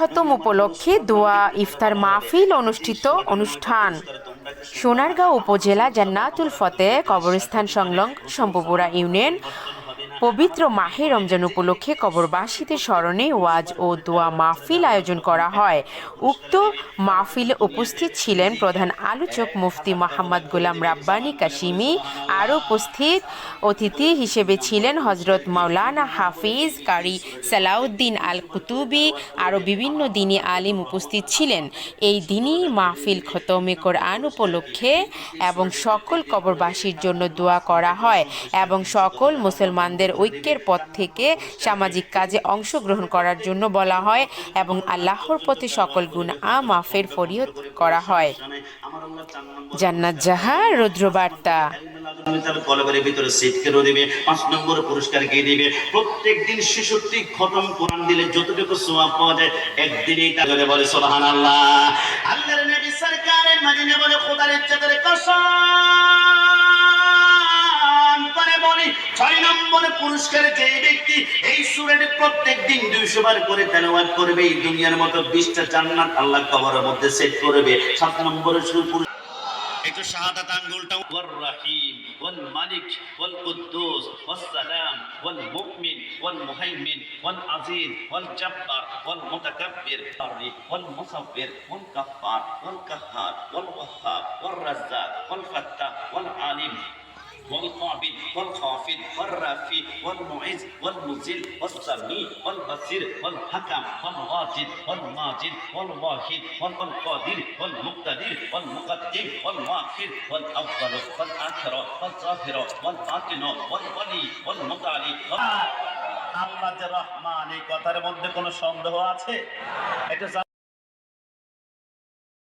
খতম উপলক্ষে দোয়া ইফতার মাহফিল অনুষ্ঠিত অনুষ্ঠান। সোনারগাঁও উপজেলা জান্নাতুল ফতেহ কবরস্থান সংলগ্ন শম্ভুপুরা ইউনিয়ন পবিত্র মাহে রমজান উপলক্ষে কবরবাসীদের স্মরণে ওয়াজ ও দোয়া মাহফিল আয়োজন করা হয়। উক্ত মাহফিলে উপস্থিত ছিলেন প্রধান আলোচক মুফতি মোহাম্মদ গোলাম রাব্বানী কাশিমি। আরও উপস্থিত অতিথি হিসেবে ছিলেন হজরত মাওলানা হাফিজ কারি সালাউদ্দিন আল কুতুবি। আরও বিভিন্ন দিনী আলিম উপস্থিত ছিলেন। এই দিনী মাহফিল খতমে কোরআন উপলক্ষে এবং সকল কবরবাসীর জন্য দোয়া করা হয় এবং সকল মুসলমানদের ঐক্যের পথ থেকে সামাজিক কাজে অংশগ্রহণ করার জন্য বলা হয় এবং আল্লাহর পথে সকল গুনাহ মাফের ফরিয়াদ করা হয়। জান্নাত জাহার রুদ্রবার্তা। কলবের ভিতরে সিট কেন দিবে, 5 নম্বর পুরস্কার কে দিবে? প্রত্যেক দিন 66 খতম কোরআন দিলে যতটুকু সওয়াব পাওয়া যায় একদিনেই তা করে বলে সুবহানাল্লাহ। আল্লাহর নবী সরকারে মদিনা বলে খোদার ইজ্জতের কসম করে বলি 6 নম্বর পুরস্কার যে ব্যক্তি এই সূরাটি প্রত্যেক দিন 200 বার করে তেলাওয়াত করবে, এই দুনিয়ার মতো 20টা জান্নাত আল্লাহ কবরের মধ্যে সেট করবে। 7 নম্বর একটু শাহাদাত আঙ্গুলটা ওয়ার রাহিম ওয়াল মালিক ওয়াল কুদ্দুস ওয়াস সালাম ওয়াল মুমিন ওয়াল মুহাইমিন ওয়াল আজিজ ওয়াল জাব্বার ওয়াল মুতাকাব্বির ওয়াল মুসাব্বির ওয়াল গাফফার ওয়াল কাহ্হার ওয়াল ওয়াহ্হাব ওয়ার রাজ্জাক ওয়াল ফাত্তাহ ওয়াল আলিম والقابل والخافض والرافع والمعز والمذل والسميع والبصير والحكم والواجد والماجد والواحد والقادر والمقتدر والمقدم والمؤخر والأول والآخر والظاهر والباطن والولي والمتعالي আল্লাহ যে রহমান, এই কথার মধ্যে কোনো সন্দেহ আছে? এটা